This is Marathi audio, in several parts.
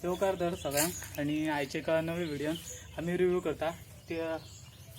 येवकार दर सगळ्यांक आणि आयचे एका नवे व्हिडिओन आम्ही रिव्ह्यू करता ते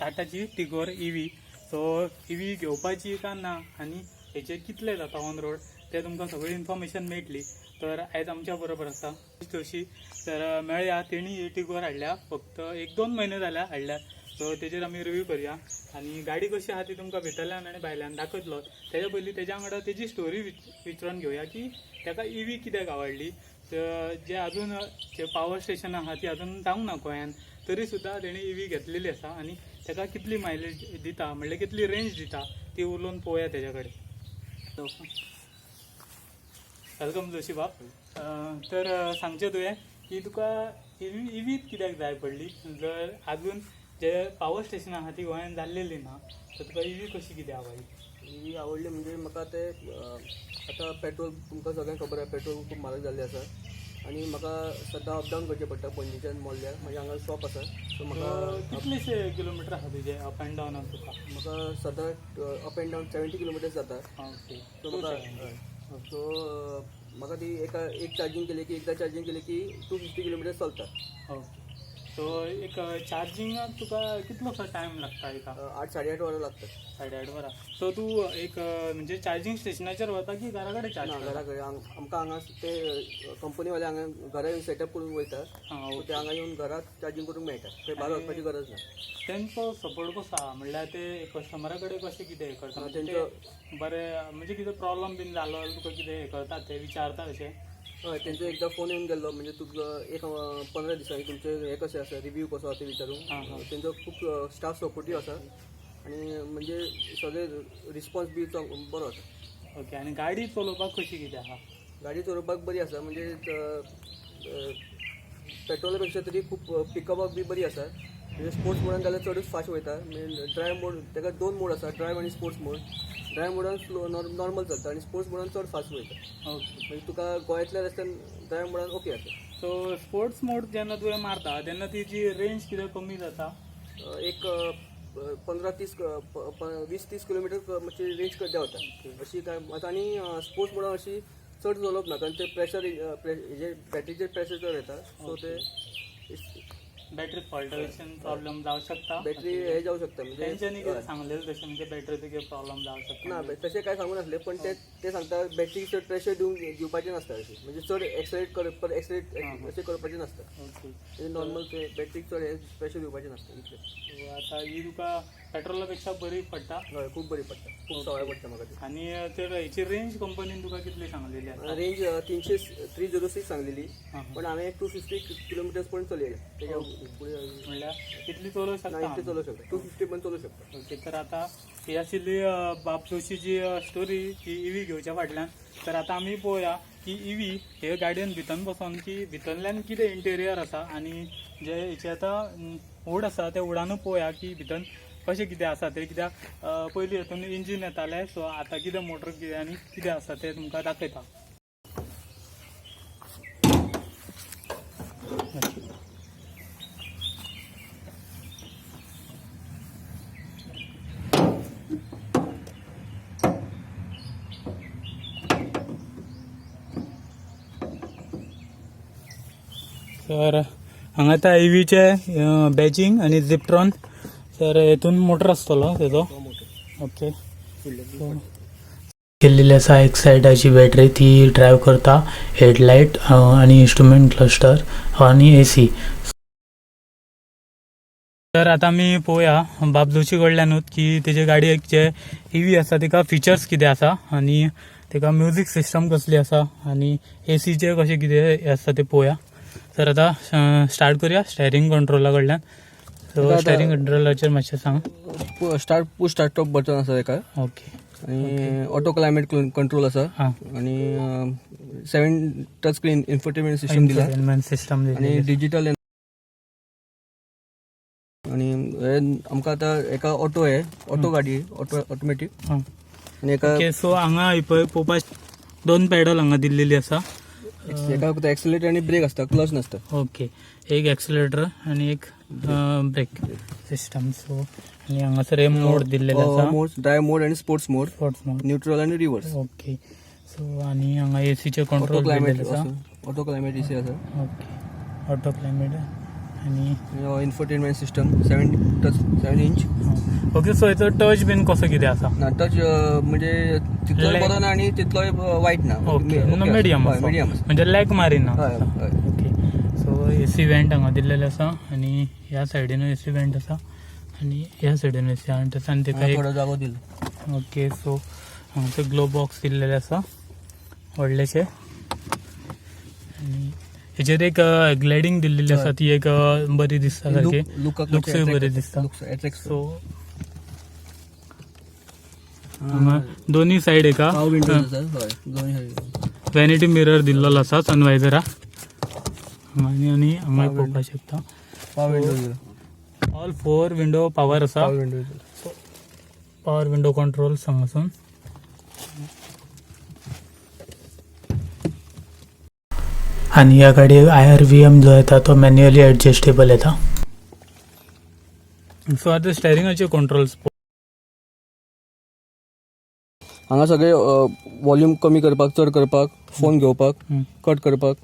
टाटाची टिगोर ईव्ही. सो ईव्ही घेवपाची काय ना आणि हेचे कितले जाता ऑन रोड ते तुमकां सगळी इन्फॉर्मेशन मेळटली. तर आयज आमच्या बरोबर आसा जोशी. तर मेळया, तेणी ही टिगोर हाडल्या, फक्त 1-2 महिने जाल्या हाडल्या. सो तेजेर आमी रिव्ह्यू करूया आणि गाडी कशी आहा ती तुमकां भितरल्यान आनी भायल्यान दाखयतलो. तेज्या पयलीं तेज्या वांगडा तेजी स्टोरी विचारून घेवया की ताका ईव्ही कित्याक आवडली. जे अजून जे पॉवर स्टेशन आहा ती अजून जावंक ना गोंयान, तरी सुद्दां तेणी ईव्ही घेतलेली आसा आणि ताका कितली मायलेज दिता म्हणजे कितली रेंज दिता ती उलोवन पळोवया तेज्या कडेन. वेलकम जोशी बाब. तर सांगचें तुवें की तुका ईव्ही कित्याक जाय पडली. जर अजून जे पॉवर स्टेशन आहा ती गोंयान जाल्लेली ना, तर तुका ईव्ही कशी कित्याक आवडली. ईव्ही आवडली म्हणजे म्हाका ते आतां पेट्रोल तुमकां सगळ्यांक खबर आसा, पेट्रोल खूब म्हारग जाल्लें आसा आनी म्हाका सद्दां अप डावन करचें पडटा. पणजेच्यान मोरल्यार म्हाजे हांगा शॉप आसा. सो म्हाका कितलेशे किलोमिटर आहा तुजे अप एंड डावन तुका. म्हाका सद्दां अप एंड डावन 70 किलोमिटर्स जाता. ओके. सो म्हाका ती एक चार्जिंग केली की एकदा चार्जिंग केली की 250 किलोमिटर्स चलता. ओके. सो एक चार्जिंगाक तुका कितलोसो टायम लागता. एका 8-8.5 वरां लागतात. 8.5 वरां. सो तूं एक म्हणजे चार्जिंग स्टेशनाचेर वता की घरा कडेन चार्ज ना, करता. घरा कडेन आमकां हांगा ते कंपनीवाले हांगा घरा येवन सेटअप करून वयता. ते हांगा येवन घरात चार्जिंग करूंक मेळटा. ते भायर वचपाची गरज ना. तेंचो सपोर्ट कसो आहा म्हणल्यार ते कस्टमरा कडेन कशें कितें हें करता. तेंचो बरें म्हणजे कितें प्रॉब्लम बीन जालो जाल्यार तुका कितें हें करता ते विचारता अशें. हय, तेंचो एकदा फोन येवन गेल्लो म्हणजे तुका एक 15 दिसांनी तुमचे हे कशें आसा, रिव्ह्यू कसो आसा ते विचारूंक. तेंचो खूब स्टाफ सपोर्टीव आसा आनी म्हणजे सगळे रिस्पॉन्स बी बरो आसा. ओके. आनी गाडी चलोवपाक कशी कितें आहा. गाडी चलोवपाक बरी आसा म्हणजे पेट्रोला पेक्षा तरी खूब पिकअपाक बी बरी आसा. म्हणजे स्पोर्ट्स मोडान जाल्यार चडूच फास्ट वयता. म्हणजे ड्रायव्ह मोड, ताका 2 मोड आसा, ड्रायव्ह आनी स्पोर्ट्स मोड. ड्रायव्ह मोडान स्लो नॉर्मल चलता आनी स्पोर्ट्स मोडान चड फास्ट वयता. ओके. म्हणजे तुका गोंयांतल्या रस्त्यान ड्रायव्ह मोडान ओके आसा. सो स्पोर्ट्स मोड जेन्ना तुवें मारता तेन्ना तिची रेंज कितें कमी जाता. एक 20-30 किलोमिटर मातशी रेंज देंवता अशी काय आतां. आनी स्पोर्ट्स मोडान अशी चड चलोवप ना, कारण ते प्रेशर हेजे बॅटरीचेर प्रेशर चड येता. सो ते बॅटरी फॉल्टेशन प्रॉब्लेम जावं शकता. बॅटरी हे जावं शकता. म्हणजे तेंच्यांनी कितें सांगलेलें तशें म्हणजे बॅटरीचो कितें प्रॉब्लेम जावं शकता. ना, तशें काय सांगू नासलें, पण ते सांगता बॅटरी चड प्रेशर दिवपाचें नासता अशी. म्हणजे चड एक्सलेट अशें करपाचें नासता. ओके. नॉर्मल ते बॅटरीक चड प्रेशर दिवपाचें नासता इतलें. सो आतां ही तुका पेट्रोला पेक्षा बरी पडटा. हय, खूब बरी पडटा. खूब सवाय पडटा म्हाका ती. आनी तर हेची रेंज कंपनीन तुका कितली सांगलेली आसा. रेंज 306 सांगलेली, पण हांवें 250 किलोमिटर्स पण चलयलें. तेच्या फुडें म्हणल्यार कितली चलोवंक शकता. इतलें चलोवंक शकता. 250 पण चलोवंक शकता. ओके. तर आतां ही आशिल्ली बाब जोशीची स्टोरी ही ईव्ही घेवच्या फाटल्यान. तर आतां आमी पळोवया की ईव्ही हे गाडयेन भितन बसोन की भितरल्यान कितें इंटेरियर आसा आनी जे हेचे आतां वूड आसा ते वुडानूच पळोवया की भितन कशें कितें आसा ते. कित्याक पयलीं हेतून इंजीन येतालें. सो आतां कितें मोटर कितें आनी कितें आसा ते तुमकां दाखयता. तर हांगा आतां ईव्हीचे बॅजींग आनी झिप्ट्रॉन. तर हेतून मोटर आसतलो तेजो. ओके. केल्लेली आसा एक सायडाची बॅटरी ती ड्रायव्ह करता, हेडलायट आनी इन्स्ट्रुमेंट क्लस्टर आनी एसी. तर आतां आमी पळोवया बाब जोशी कडल्यानूच की तेजे गाडयेक जे ईव्ही आसा तिका फिचर्स कितें आसा आनी तिका म्युजीक सिस्टम कसली आसा आनी एसीचे कशें कितें आसा ते पळोवया. तर आतां स्टार्ट करूया स्टेअरिंग कंट्रोला कडल्यान. सो स्टेअरिंग कंट्रोलाचेर मातशें सांग. पुश स्टार्ट टॉप बटन आसा तेका. ओके. आनी ऑटो क्लायमेट कंट्रोल आसा. आनी 7 टच स्क्रीन इन्फोटेनमेंट सिस्टम दिला सिस्टम आनी डिजिटल. आनी आमकां आतां एका ऑटो गाडी ऑटोमॅटीक आनी एका. ओके. सो हांगा पळोवपाक 2 पॅडल हांगा दिल्लेली आसा. एका फक्त एक्सिलेटर आनी ब्रेक आसता, क्लच नासता. ओके. एक एक्सिलेटर आनी एक ब्रेक सिस्टम. सो आनी हांगासर हे मोड दिल्लेले आसा. ड्रायव्ह मोड आनी स्पोर्ट्स मोड, न्यूट्रल आनी रिवर्स. ओके. सो आनी हांगा एसीचे कंट्रोल दिल्लेले आसा. ऑटो क्लायमेट एसी आसा. ओके. ऑटो क्लायमेट आणि infotainment system 7 inch. Okay so हेचो टच बीन कसो कितें आसा? ना टच म्हणजे तितलोय बरो ना आणि तितलोय वायट ना. Okay medium medium. म्हणजे लॅग मारिना. हय हय. ओके सो एसी वेंट हांगा दिल्लेले आसा आणि ह्या सायडीन एसी वेंट आसा आणि ह्या सायडीन एसी वेंट आसा आणि तेका एक थोडो जागो दिलो. ओके सो हांगासर ग्लो बॉक्स दिल्लेले आसा व्हडलेशे आणि हेचेर एक ग्लेडिंग दिल्लेली आसा ती एक बरी दिसता सारकी. लुक्सूय बरी दिसता. सो हांगा दोन्ही सायड एका विंडोज आसा. हय दोन्ही सायड वॅनिटी मिरर दिल्लेलो आसा सनवायझरा आणि हांगा पळोवपाक शकता. पावर विंडो दिलो. ऑल 4 विंडो पावर आसा. पावर विंडो दिलो. पॉवर विंडो कंट्रोल हांगासून. आणि ह्या गाडयेक IRVM जो येता तो मॅन्युअली ॲडजस्टेबल येता. सो आता स्टेरिंगाचे कंट्रोल्स हांगा सगळे वॉल्यूम कमी करपाक, चड करपाक, फोन घेवपाक, कट करपाक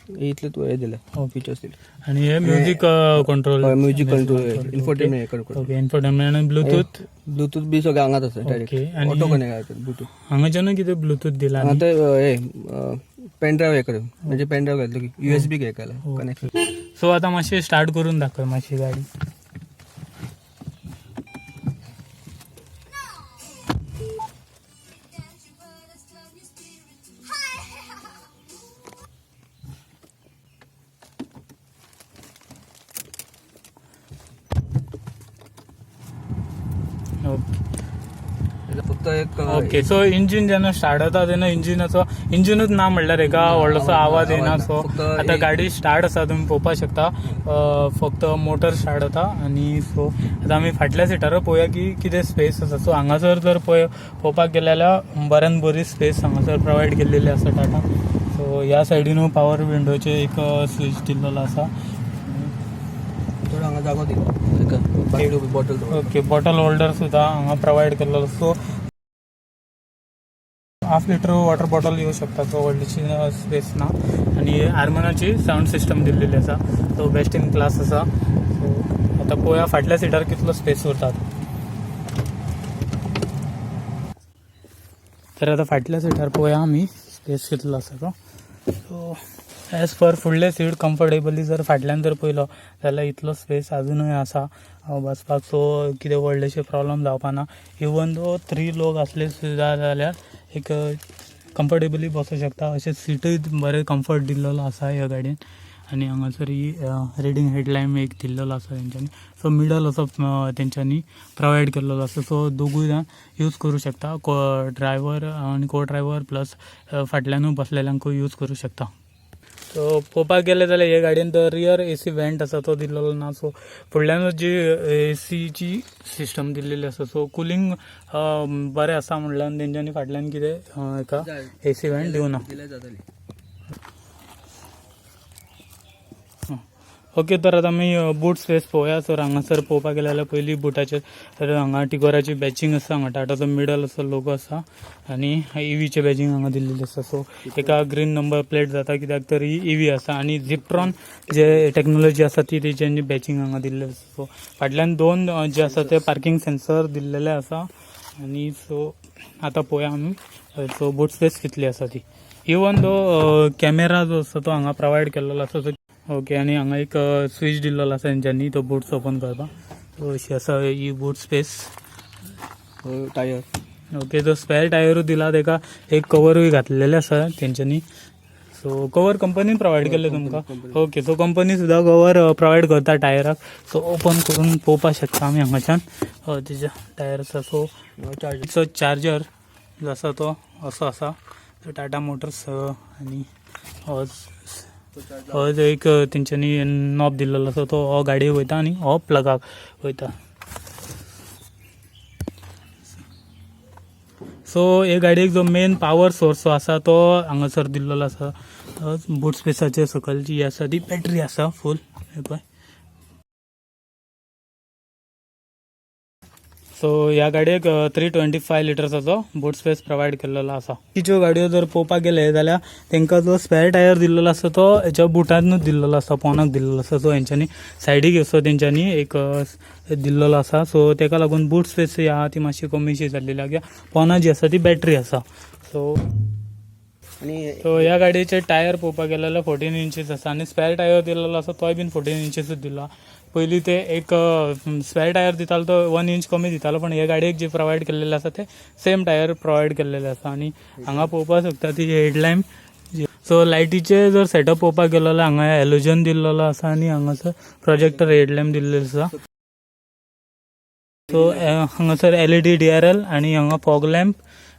इतले तू हे दिले फीचर्स दिले. आणि हे music control. Music control, infotainment करपाक. ओके इन्फोटेनमेंट आणि ब्लूटूथ बी सगळे हांगाच आसा डायरेक्ट. ओके आणि ऑटो कनेक्ट ब्लूटूथ. हांगाच्यान कितें ब्लूटूथ दिला हांगा ते हे पेन ड्रायव्ह हे कर म्हणजे पेन ड्रायव्ह घातलो की USB हे केला कनेक्ट. सो आता मातशें स्टार्ट करून दाखय मातशी गाडी. ओके फक्त एक ओके सो इंजिन जेन्ना स्टार्ट जाता तेन्ना इंजिनूच ना म्हणल्यार एका व्हडलोसो आवाज येना. सो आता गाडी स्टार्ट आसा तुम्ही पळोवपाक शकता. फक्त मोटर स्टार्ट जाता आणि सो आता आमी फाटल्या सिटार पळोवया की कितें स्पेस आसा. सो हांगासर जर पळोवपाक गेले जाल्यार बऱ्यान बरी स्पेस हांगासर प्रोवायड केल्लेली आसा टाटा. सो ह्या सायडीन पॉवर विंडोचे एक स्विच दिल्लेलो आसा. हांगा जागो दिलो बॉटल. ओके बॉटल होल्डर सुद्धा हांगा प्रोवायड केल्लो. सो 1/2 लिटर वॉटर बॉटल येऊ शकता. सो व्हडलीशी स्पेस ना आणि हार्मनाची साऊंड सिस्टम दिल्लेली आसा. सो बेस्ट इन क्लास आसा. सो आता पळोवया फाटल्या सिटार कितलो स्पेस उरतात. तर आता फाटल्या सिटार पळोवया आमी स्पेस कितलो आसा तो. सो एज पर फुडले सीट कम्फर्टेबली जर फाटल्यान जर पळयलो जाल्यार इतलो स्पेस अजूनय आसा बसपाक. सो कितें व्हडलेशे प्रॉब्लम जावपा ना. इवन दो 3 लोक असले सुद्धा जाल्यार एक कम्फर्टेबली बसूं शकता. अशें सीटूय बरें कम्फर्ट दिल्लेलो आसा ह्या गाडयेन. आणि हांगासर ही रिडींग हेडलायट एक दिल्लेलो आसा तेंच्यांनी. सो मिडल असो तेंच्यांनी प्रोवायड केल्लो आसा. सो दोगूय जाण यूज करूं शकता. ड्रायव्हर आणि को ड्रायव्हर प्लस फाटल्यानूय बसलेल्यांकूय यूज करूं शकता. सो पळोवपाक गेले जाल्यार हे गाडयेन रियर AC वेंट आसा तो दिल्लेलो ना. सो फुडल्यानूच जी ACची सिस्टम दिल्लेली आसा. सो कुलिंग बरें आसा म्हणल्यार तेंच्यांनी फाटल्यान कितें एका AC वेंट दिवना. ओके तर आता आमी बूट स्पेस पळोवया. सर हांगासर पळोवपाक गेले जाल्यार पयलीं बुटाचेर तर हांगा टिगोराची बॅचिंग आसा. हांगा टाटाचो मिडल असो लोगो आसा आणि EVचे बॅचिंग हांगा दिल्लेली आसा. सो एका ग्रीन नंबर प्लेट जाता कित्याक तर ही EV आसा आणि झिप्ट्रॉन जे टेक्नॉलॉजी आसा ती तेंच्यांनी बॅचिंग हांगा दिल्लेली आसा. सो फाटल्यान 2 जे आसा ते पार्किंग सेन्सर दिल्लेले आसा. आणि सो आता पळोवया आमी सो बूट स्पेस कितली आसा ती. इवन दो कॅमेरा जो आसा तो हांगा प्रोवायड केल्लो आसा. ओके आणि हांगा एक स्विच दिल्लेलो आसा तेंच्यांनी तो बूट्स ओपन करपाक. सो अशी आसा ही बूट स्पेस. टायर ओके जो स्पेअर टायरूय दिला तेका एक कवरूय घातलेले आसा तेंच्यांनी. सो कवर कंपनीन प्रोवायड केले तुमकां. ओके सो कंपनी सुद्धा कवर प्रोवायड करता टायराक. सो ओपन करून पळोवपाक शकता आमी हांगाच्यान तेजे टायर आसा. सो चार्जर जो आसा तो असो आसा. टाटा मोटर्स आणि हो एक तेंच्यांनी नॉब दिल्लेलो आसा. तो हो गाडयेक वयता आणि हो प्लगाक वयता. सो हे गाडयेक जो मेन पावर सोर्स आसा तो हांगासर दिल्लेलो आसा. बूट स्पेसाचे सकलची ही आसा ती बॅटरी आसा फूल. पळय सो ह्या गाडयेक 325 लिटर्साचो बूट स्पेस प्रोवायड केलेलो आसा. तिच्यो गाडयो जर पळोवपाक गेले जाल्यार तांकां जो स्पेअर टायर दिल्लो आसा तो हेच्या बुटांतूच दिल्लो आसा, पोनाक दिल्लो आसा. सो हेंच्यांनी सायडीक असो तेंच्यांनी एक दिल्लो आसा. सो ताका लागून बूट स्पेस जी आहा ती मातशी कमीशी जाल्लेली आहा. पोनां जी आसा ती बॅटरी आसा. सो ह्या गाडयेचे टायर पळोवपाक गेले जाल्यार 14 इंचीस आसा आनी स्पेअर टायर दिल्लो आसा तोय बीन 14 इंचीसूच दिला. पयलीं ते एक स्पेअर टायर दितालो तो 1 इंच कमी दितालो, पण ह्या गाडयेक जे प्रोवायड केल्लेले आसा ते सेम टायर प्रोवायड केल्लेले आसा. आनी हांगा पळोवपाक शकता ती हेडलॅम्प. सो लायटीचे जर सेटअप पळोवपाक गेलो जाल्यार हांगा हॅलोजन दिल्लो आसा आनी हांगासर प्रोजेक्टर हेडलॅम्प दिल्लेलो आसा. सो हांगासर LED DRL आनी हांगा फॉग लॅम्प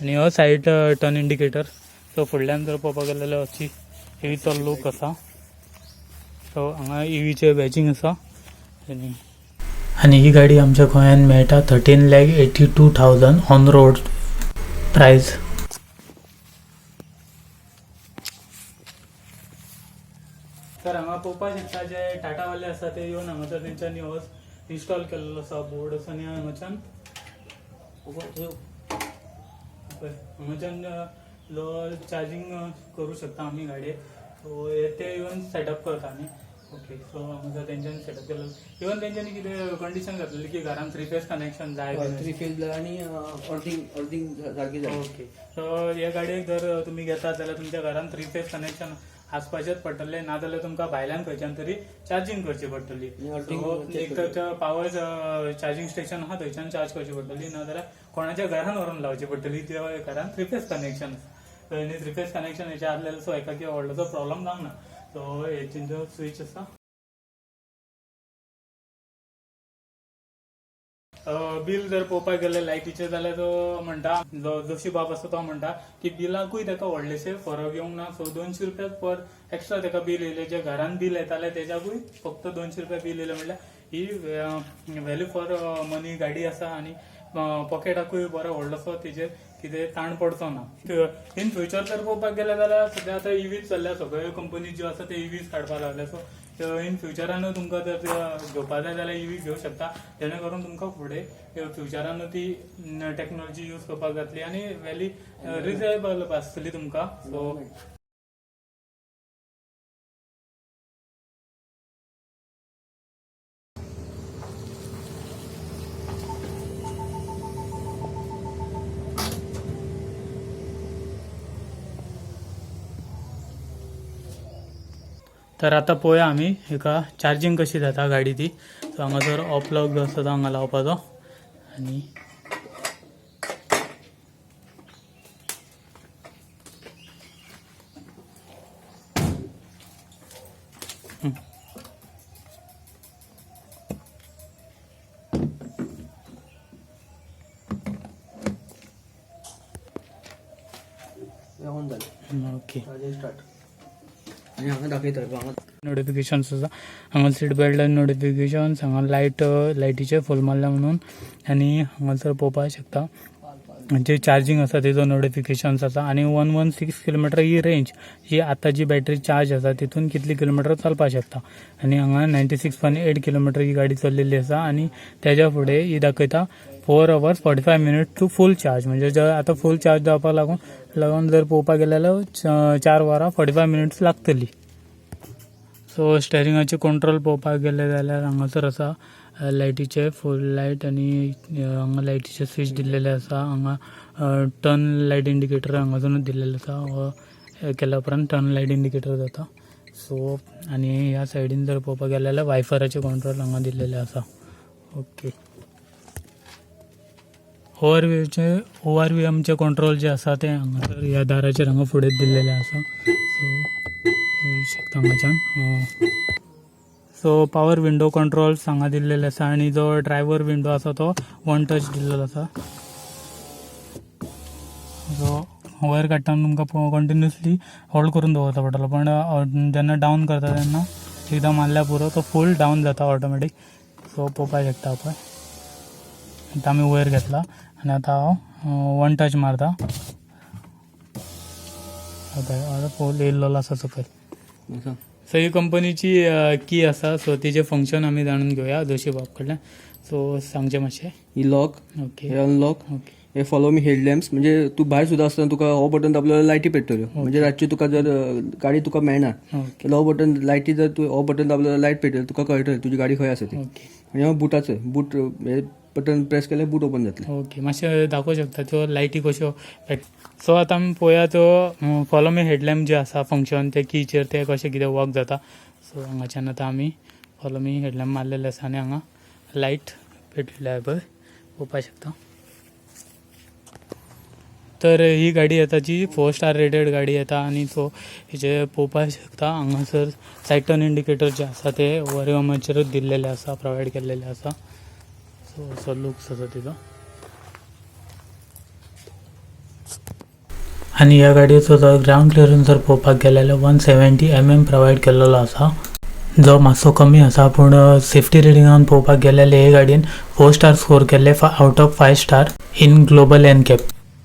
आनी हो सायड टर्न इंडिकेटर. सो फुडल्यान जर पळोवपाक गेलो जाल्यार अशी इवीचो लूक आसा. सो हांगा इवीचे बॅजींग आसा आनी ही गाडी आमच्या गोंयांत मेळटा 13,82,000 ऑन रोड प्रायस. तर हांगा पळोवपाक शकता जे टाटावाले आसा ते येवन हांगासर तेंच्यांनी हो इन्स्टॉल केल्लो आसा बोर्ड आसा आनी हांगाच्यान चार्जिंग करूं शकता आमी गाडयेक. सो ते येवन सेटअप करता न्ही. ओके. सो हांगा तेंच्यांनी सेटअप केलेलो. इवन तेंच्यांनी कितें कंडिशन घातलेली की घरान 3 फेज कनेक्शन जाय. 3 फेज आनी अर्थिंग सारकी जाय. ओके. सो ह्या गाडयेक जर तुमी घेतात जाल्यार तुमच्या घरान 3 फेज कनेक्शन आसपाचेच पडटले, नाजाल्यार तुमकां भायल्यान खंयच्यान तरी चार्जिंग करची पडटली. एक तर पावर चार्जिंग स्टेशन आहा थंयच्यान चार्ज करची पडटली, नाजाल्यार कोणाच्या घरान व्हरून लावची पडटली त्या घरान 3 फेज कनेक्शन. आनी 3 फेज कनेक्शन हेचे आसलेले सो हेका किंवा व्हडलोसो प्रॉब्लम जावना. सो हेचो स्विच आसा. बिल जर पळोवपाक गेले लायटीचे जाल्यार तो म्हणटा जोशी बाब आसा तो म्हणटा की बिलाकूय ताका व्हडलेशे फरक येवंक ना. सो 200 रुपया पर एक्स्ट्रा ताका बिल येयले. जे घरान बिल येताले तेज्याकूय फक्त 200 रुपया बिल येयले. म्हणल्यार ही व्हॅल्यू फॉर मनी गाडी आसा आनी पॉकेटाकूय बरो व्हडलोसो तेजेर कितें ताण पडचो ना. इन फ्युचर जर पळोवपाक गेले जाल्यार सद्या आतां इवीज चल्ल्या, सगळ्यो कंपनी ज्यो आसा ते इवीज काडपाक लागल्या. सो इन फ्युचरान तुमकां जर घेवपाक जाय जाल्यार इवी घेवं शकता, जेणे करून तुमकां फुडें फ्युचरान ती टॅक्नॉलॉजी यूज करपाक जातली आनी व्हॅली रिजनेबल आसतली तुमकां. सो तर आता पळोवया आमी हेका चार्जिंग कशी जाता गाडी ती. सो हांगासर ऑफ प्लग जो आसा तो हांगा लावपाचो आनी ओके. स्टार्ट आनी हांगा दाखयता हांगा नोटिफिकेशन्स आसा. हांगा सीट बेल्ट नोटिफिकेशन्स, हांगा लायटीचे फूल मारल्या म्हणून आनी हांगासर पळोवपाक शकता जे चार्जिंग आसा तेजो नोटिफिकेशन्स आसा. आनी 116 किलोमिटर ही रेंज जी आतां जी बॅटरी चार्ज आसा तितून कितली किलोमिटर चलपाक शकता. आनी हांगा 96.8 किलोमिटर ही गाडी चल्लेली आसा आनी तेज्या फुडें ही दाखयता 4 hours 45 minutes to full charge. म्हणजे जर आतां फूल चार्ज जावपाक लागून जर पळोवपाक गेले जाल्यार 4 वरां 45 minutes लागतली. सो स्टेरिंगाचे कंट्रोल पळोवपाक गेले जाल्यार हांगासर आसा लायटीचे फूल लायट आनी हांगा लायटीचे स्विच दिल्लेले आसा. हांगा टर्न लायट इंडिकेटर हांगासूनच दिल्लेले आसा. केल्या उपरांत टर्न लायट इंडिकेटर जाता. सो आनी ह्या सायडीन जर पळोवपाक गेले जाल्यार वायफराचे कंट्रोल हांगा दिल्लेले आसा. ओके. ओवरव्यू आमचे कंट्रोल जे आसा ते हांगासर ह्या दाराचेर हांगा फुडें दिल्लेले आसा. सो पळोवंक शकता हांगाच्यान. सो पावर विंडो कंट्रोल्स हांगा दिल्लेले आसा आनी जो ड्रायव्हर विंडो आसा तो 1 टच दिल्लेलो आसा. सो वयर काडटाना तुमकां कंटिन्युअसली होल्ड करून दवरता पडटलो, पण जेन्ना डावन करता तेन्ना एकदां मारल्या पुरो तो फूल डावन जाता ऑटोमॅटीक. सो पळोवपाक शकता पळय आतां आमी वयर घेतला आनी आतां हांव 1 टच मारता. फूल येयल्लो आसा सकयल. सो ही कंपनीची की आसा. सो तिचे फंक्शन आमी जाणून घेवया दोशी बाब कडल्यान. सो सांगचे मातशें. ही लॉक, ओके हे अनलॉक, ओके हे फॉलो मी हेडलॅम्प्स. म्हणजे तू भायर सुद्धा असताना तुका हो बटन दाबल्यार लायटी पेटतल्यो. म्हणजे रातची तुका जर गाडी तुका मेळना ओके जाल्यार हो बटन लायटी जर तू हो बटन दाबल्यार लायट पेटल, तुका कळटलें तुजी गाडी खंय आसा ती. ओके आणि हो बुटाचो बूट, हे बटन प्रेस केल्यार बूट ओपन जातलें. ओके मातशें दाखोवं शकता त्यो लायटी कश्यो. सो आतां आमी पळोवया तो फॉलो मी हेडलॅम्प जे आसा फंक्शन ते कीचेर ते कशें कितें वर्क जाता. सो हांगाच्यान आतां आमी फॉलो मी हेडलॅम्प मारलेले आसा आनी हांगा लायट पेटलेली आहे पळय, पळोवपाक शकता. तर ही गाडी येता जी 4 स्टार रेटेड गाडी येता आनी तो हेचे पळोवपाक शकता हांगासर सायड टर्न इंडिकेटर जे आसा ते वरिओमाचेरूच दिल्लेले आसा, प्रोवायड केल्लेले आसा. सो असो लुक्स आसा तिचो. आनी ह्या गाडयेचो जर ग्रावंड क्लियरन्स जर पळोवपाक गेले जाल्यार 170 mm प्रोवायड केल्लो आसा, जो मातसो कमी आसा. पूण सेफ्टी रेटिंगान पळोवपाक गेले जाल्यार हे गाडयेन 4 स्टार स्कोर केल्ले out of 5 star in global NCAP.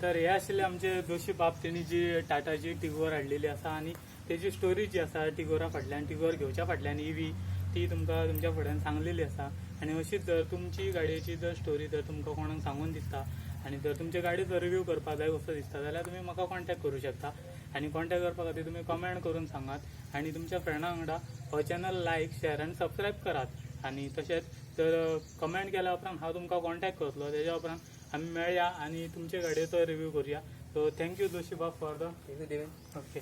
तर हे आशिल्ले आमचे दोशी बाब, तेणी जी टाटाची टिगोर हाडलेली आसा आनी तेजी स्टोरी जी आसा टिगोरा फाटल्यान, टिगोर घेवच्या फाटल्यान ईवी ती तुमकां तुमच्या फुड्यान सांगलेली आसा. आनी अशीच जर तुमची गाडयेची जर स्टोरी जर तुमकां कोणाक सांगून दिसता आनी जर तुमच्या गाडयेचो रिव्यू करपाक जाय कसो दिसता जाल्यार तुमी म्हाका कॉन्टॅक्ट करूं शकता. आनी कॉन्टॅक्ट करपा खातीर तुमी कमेंट करून सांगात आनी तुमच्या फ्रेंडां वांगडा हो चॅनल लायक, शेअर आनी सबस्क्रायब करात. आनी तशेंच जर कमेंट केल्या उपरांत हांव तुमकां कॉन्टॅक्ट करतलो, तेज्या उपरांत आमी मेळया आनी तुमचे गाडयेचो रिव्यू करूया. सो थँक्यू दोशी बाब फॉर द. ओके.